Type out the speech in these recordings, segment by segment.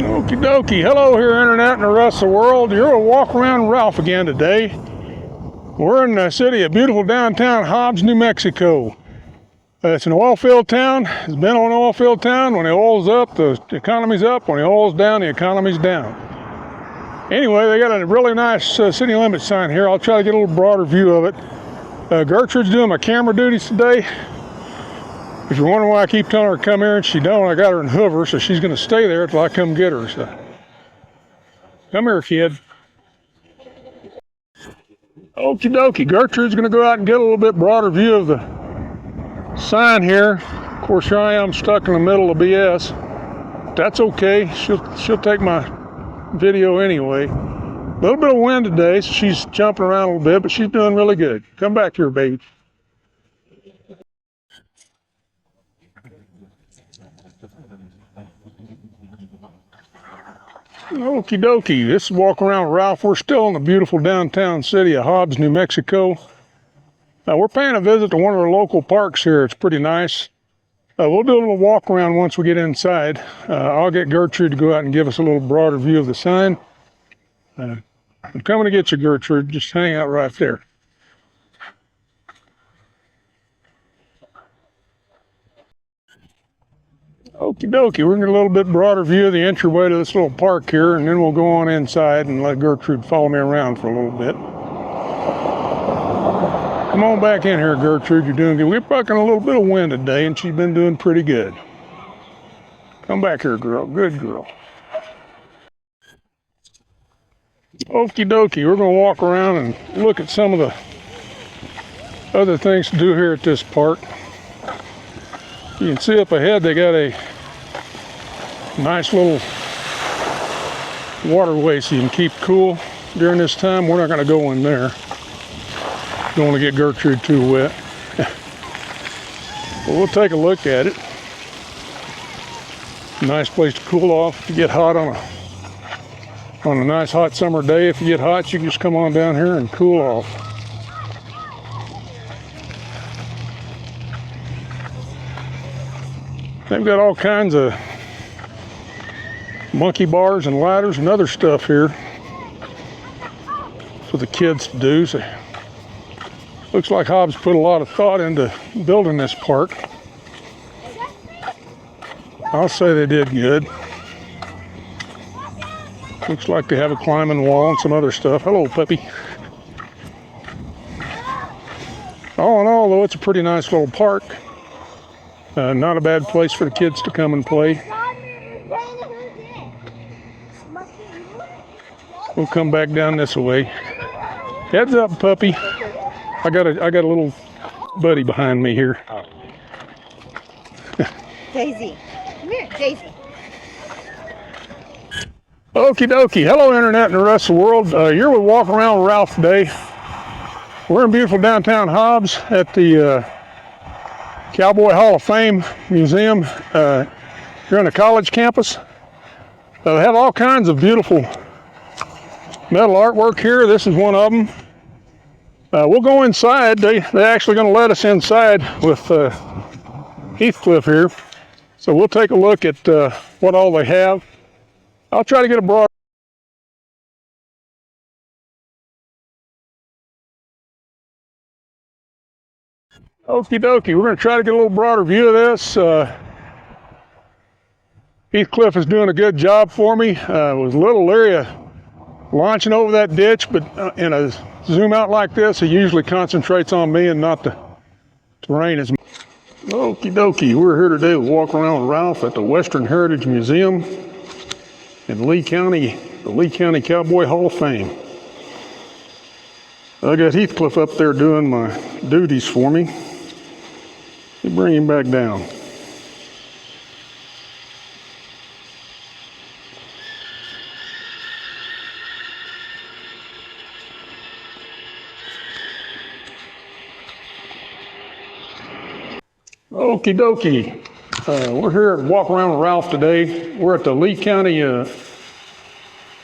Okie dokie. Hello here, Internet and the rest of the world. You're a walk around Ralph again today. We're in the city of beautiful downtown Hobbs, New Mexico. It's an oil field town. It's been an oil field town. When the oil's up, the economy's up. When the oil's down, the economy's down. Anyway, they got a really nice city limit sign here. I'll try to get a little broader view of it. Gertrude's doing my camera duties today. If you're wondering why I keep telling her to come here and she don't, I got her in Hoover, so she's going to stay there until I come get her. So, come here, kid. Okie dokie. Gertrude's going to go out and get a little bit broader view of the sign here. Of course, here I am stuck in the middle of BS. That's okay. She'll take my video anyway. A little bit of wind today, so she's jumping around a little bit, but she's doing really good. Come back here, baby. Okie dokie. This is Walk Around Ralph. We're still in the beautiful downtown city of Hobbs, New Mexico. We're paying a visit to one of the local parks here. It's pretty nice. We'll do a little walk around once we get inside. I'll get Gertrude to go out and give us a little broader view of the sign. I'm coming to get you, Gertrude. Just hang out right there. Okie dokie, we're going to get a little bit broader view of the entryway to this little park here, and then we'll go on inside and let Gertrude follow me around for a little bit. Come on back in here, Gertrude, you're doing good. We're bucking a little bit of wind today, and she's been doing pretty good. Come back here, girl, good girl. Okie dokie, we're going to walk around and look at some of the other things to do here at this park. You can see up ahead they got a nice little waterway so you can keep cool during this time. We're not going to go in there. Don't want to get Gertrude too wet. But we'll take a look at it. Nice place to cool off. If you get hot on a nice hot summer day, if you get hot, you can just come on down here and cool off. They've got all kinds of monkey bars and ladders and other stuff here for the kids to do. So, looks like Hobbs put a lot of thought into building this park. I'll say they did good. Looks like they have a climbing wall and some other stuff. Hello, puppy. All in all, though, it's a pretty nice little park. Not a bad place for the kids to come and play. We'll come back down this way. Heads up, puppy. I got a little buddy behind me here. Daisy. Come here, Daisy. Okie dokie. Hello, Internet and the rest of the world. You're with Walk Around Ralph today. We're in beautiful downtown Hobbs at the Cowboy Hall of Fame Museum. Here on the college campus. They have all kinds of beautiful metal artwork here. This is one of them. We'll go inside. They're actually going to let us inside with Heathcliff here. So we'll take a look at what all they have. I'll try to get a broad. Okie dokie, we're going to try to get a little broader view of this. Heathcliff is doing a good job for me. Was a little leery of launching over that ditch, but in a zoom out like this, he usually concentrates on me and not the terrain as much. Okie dokie, we're here today to walk around with Ralph at the Western Heritage Museum in Lee County, the Lee County Cowboy Hall of Fame. I got Heathcliff up there doing my duties for me. Let me bring him back down. Okie dokie. We're here at Walk Around with Ralph today. We're at the Lee County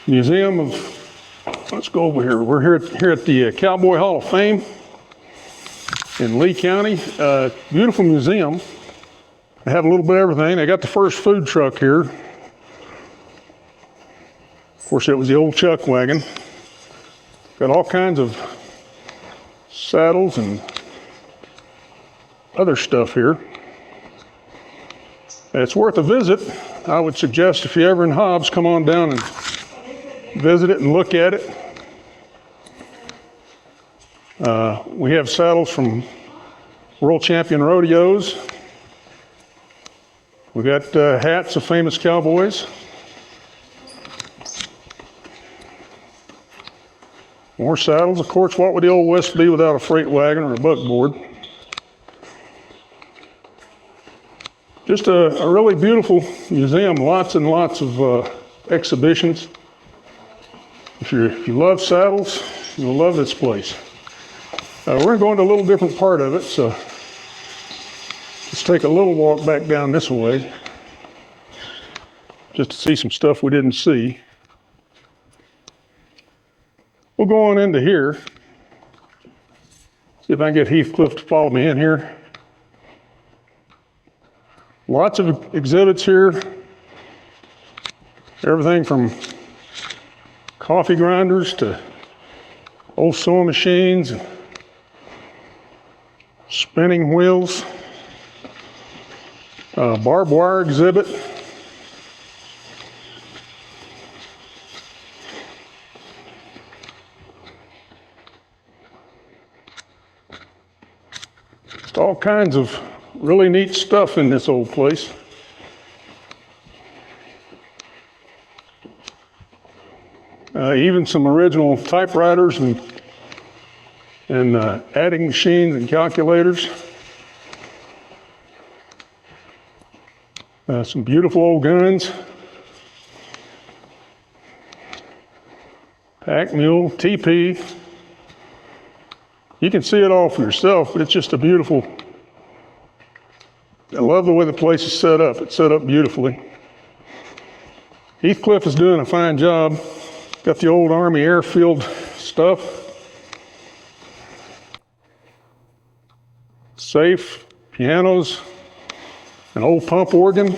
Museum of, let's go over here. We're here at the Cowboy Hall of Fame in Lee County. Beautiful museum. They have a little bit of everything. They got the first food truck here. Of course, it was the old chuck wagon. Got all kinds of saddles and other stuff here. It's worth a visit. I would suggest if you're ever in Hobbs, come on down and visit it and look at it. We have saddles from world champion rodeos. We got hats of famous cowboys. More saddles. Of course, what would the Old West be without a freight wagon or a buckboard? Just a really beautiful museum. Lots and lots of exhibitions. If you love saddles, you'll love this place. We're going to go into a little different part of it, so let's take a little walk back down this way just to see some stuff we didn't see. We'll go on into here. See if I can get Heathcliff to follow me in here. Lots of exhibits here. Everything from coffee grinders to old sewing machines, and spinning wheels, barbed wire exhibit. Just all kinds of really neat stuff in this old place. Even some original typewriters and adding machines and calculators. Some beautiful old guns. Pack mule, TP. You can see it all for yourself, but it's just a beautiful. I love the way the place is set up. It's set up beautifully. Heathcliff is doing a fine job. Got the old Army airfield stuff. Safe, pianos, an old pump organ.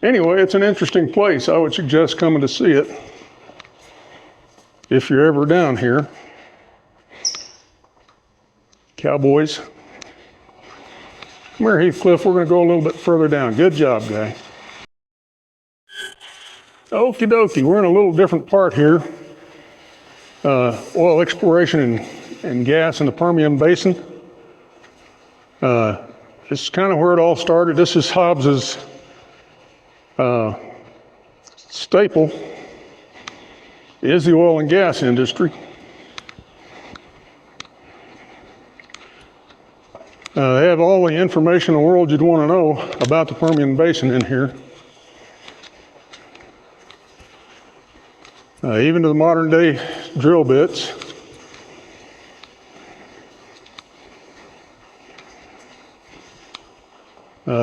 Anyway, it's an interesting place. I would suggest coming to see it if you're ever down here. Cowboys. Come here, Heathcliff. We're going to go a little bit further down. Good job, guy. Okie dokie. We're in a little different part here. Oil exploration and gas in the Permian Basin. This is kind of where it all started. This is Hobbs's staple, is the oil and gas industry. They have all the information in the world you'd want to know about the Permian Basin in here. Even to the modern day drill bits.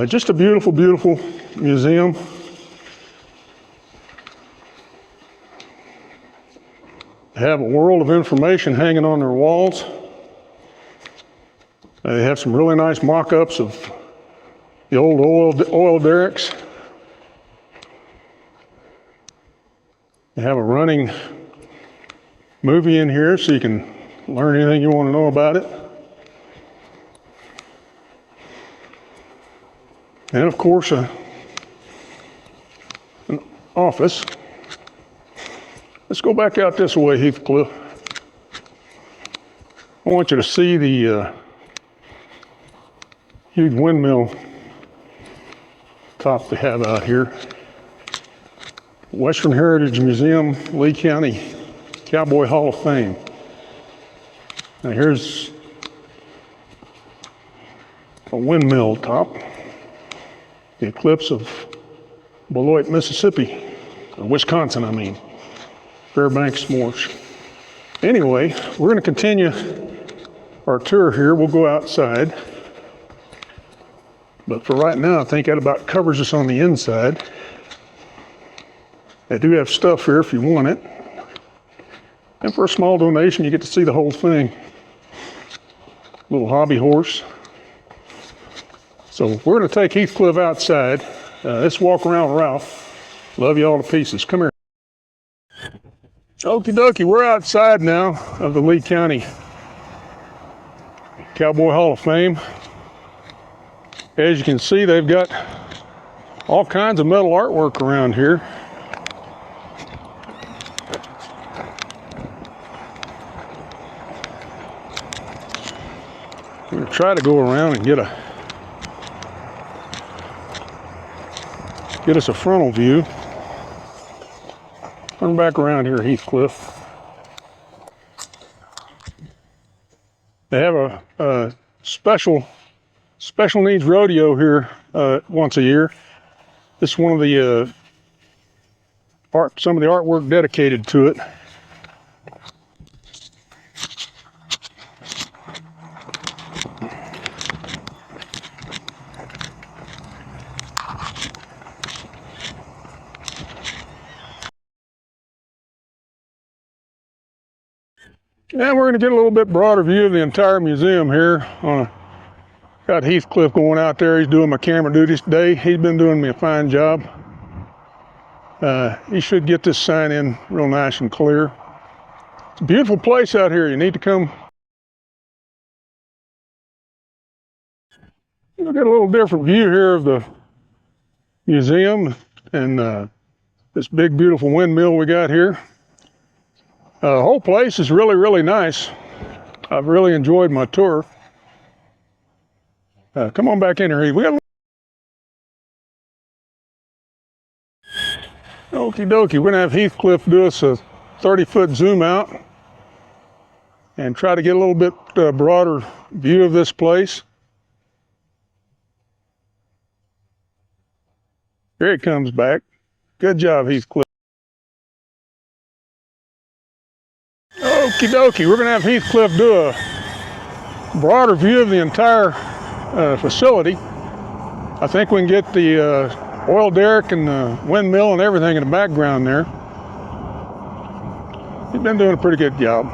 Just a beautiful, beautiful museum. They have a world of information hanging on their walls. They have some really nice mock-ups of the old oil derricks. They have a running movie in here so you can learn anything you want to know about it. And of course, an office. Let's go back out this way, Heathcliff. I want you to see the huge windmill top they have out here. Western Heritage Museum, Lee County Cowboy Hall of Fame. Now here's a windmill top. The eclipse of Beloit, Mississippi, or Wisconsin, I mean. Fairbanks S'mores. Anyway, we're going to continue our tour here. We'll go outside. But for right now, I think that about covers us on the inside. They do have stuff here if you want it. And for a small donation, you get to see the whole thing. Little hobby horse. So we're going to take Heathcliff outside. Let's walk around with Ralph. Love you all to pieces. Come here. Okie dokie, we're outside now of the Lee County Cowboy Hall of Fame. As you can see, they've got all kinds of metal artwork around here. I'm going to try to go around and get us a frontal view. Turn back around here, Heathcliff. They have a special needs rodeo here once a year. This is one of the some of the artwork dedicated to it. And we're going to get a little bit broader view of the entire museum here. Got Heathcliff going out there. He's doing my camera duties today. He's been doing me a fine job. He should get this sign in real nice and clear. It's a beautiful place out here. You need to come. We'll get a little different view here of the museum and this big, beautiful windmill we got here. The whole place is really, really nice. I've really enjoyed my tour. Come on back in here. We got okie dokie. We're gonna have Heathcliff do us a 30-foot zoom out and try to get a little bit broader view of this place. Here it comes back. Good job, Heathcliff. Okie dokie, we're gonna have Heathcliff do a broader view of the entire facility. I think we can get the oil derrick and the windmill and everything in the background there. He's been doing a pretty good job.